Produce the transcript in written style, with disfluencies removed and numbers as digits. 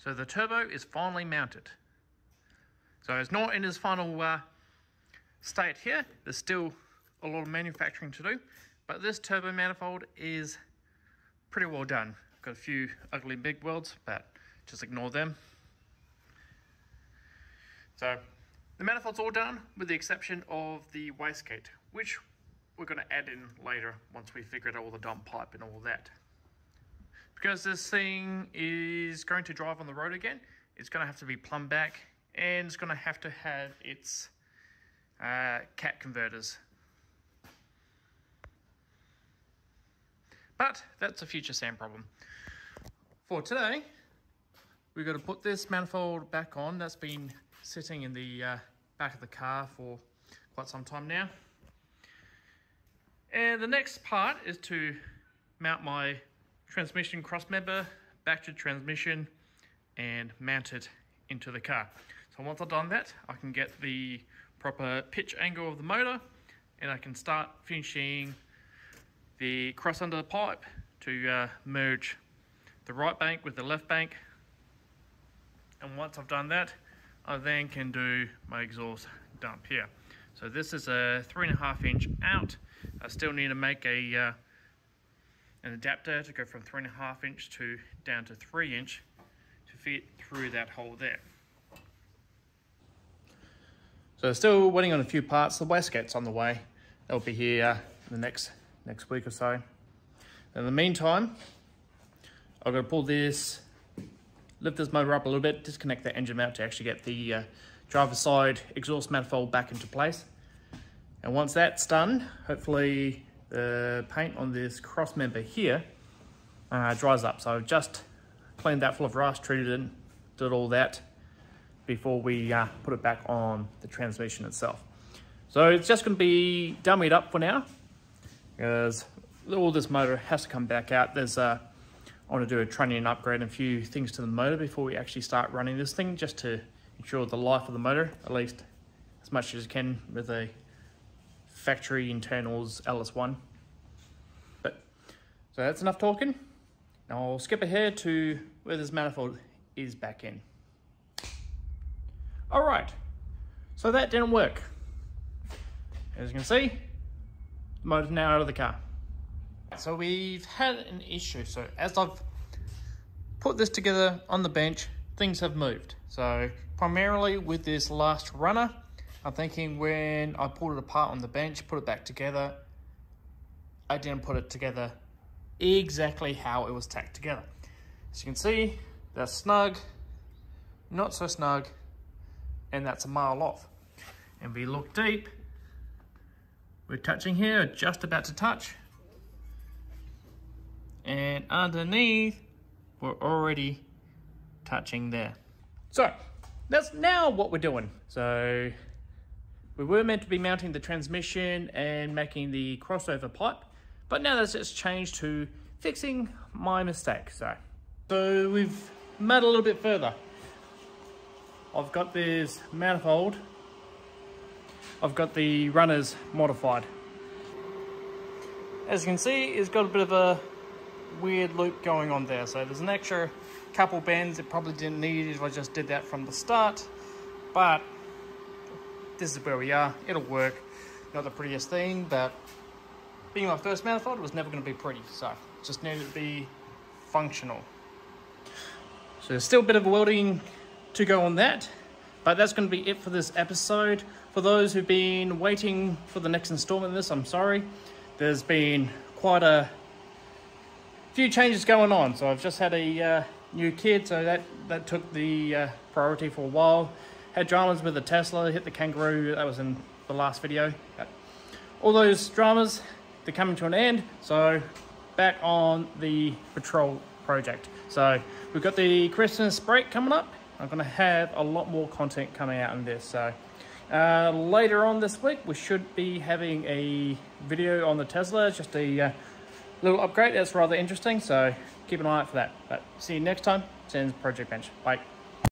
So the turbo is finally mounted. So it's not in its final state here. There's still a lot of manufacturing to do, but this turbo manifold is pretty well done. Got a few ugly big welds, but just ignore them. So the manifold's all done with the exception of the wastegate, which we're going to add in later once we figure out all the dump pipe and all that. Because this thing is going to drive on the road again, it's going to have to be plumbed back, and it's going to have its cat converters. But that's a future Sam problem. For today, we've got to put this manifold back on. That's been sitting in the back of the car for quite some time now. And the next part is to mount my transmission crossmember back to transmission and mount it into the car. So once I've done that, I can get the proper pitch angle of the motor, and I can start finishing the cross under the pipe to merge the right bank with the left bank. And once I've done that, I then can do my exhaust dump here. So this is a 3.5 inch out. I still need to make an adapter to go from 3.5 inch down to 3 inch to fit through that hole there. So still waiting on a few parts. The wastegate's on the way. They'll be here in the next week or so. In the meantime, I've got to pull this, lift this motor up a little bit, disconnect the engine mount to actually get the driver's side exhaust manifold back into place. And once that's done, hopefully the paint on this cross member here dries up. So I've just cleaned that full of rust, treated it, did all that before we put it back on the transmission itself. So it's just going to be dummied up for now, because all this motor has to come back out. I want to do a trunnion upgrade and a few things to the motor before we actually start running this thing, just to ensure the life of the motor, at least as much as you can with a factory internals LS1. So that's enough talking. Now I'll skip ahead to where this manifold is back in. All right, so that didn't work. As you can see, the motor's now out of the car. So we've had an issue. So as I've put this together on the bench, things have moved. So primarily with this last runner, I'm thinking when I pulled it apart on the bench, put it back together, I didn't put it together exactly how it was tacked together. As you can see, that's snug, not so snug, and that's a mile off. And we look deep, we're touching here, just about to touch. And underneath, we're already touching there. So that's now what we're doing. So we were meant to be mounting the transmission and making the crossover pipe, but now that's just changed to fixing my mistake. So we've made a little bit further. I've got this manifold. I've got the runners modified. As you can see, it's got a bit of a weird loop going on there. So there's an extra couple bends it probably didn't need if I just did that from the start. But this is where we are. It'll work. Not the prettiest thing, but being my first manifold, it was never going to be pretty. So it just needed to be functional. So there's still a bit of welding to go on that, but that's going to be it for this episode. For those who've been waiting for the next installment of this, I'm sorry. There's been quite a few changes going on. So I've just had a new kid, so that took the priority for a while. Had dramas with the Tesla, hit the Kangaroo, that was in the last video. But all those dramas, they're coming to an end, so back on the patrol project. So we've got the Christmas break coming up. I'm going to have a lot more content coming out on this. So later on this week, we should be having a video on the Tesla, just a little upgrade. That's rather interesting, so keep an eye out for that. But see you next time. Sam's Project Bench. Bye.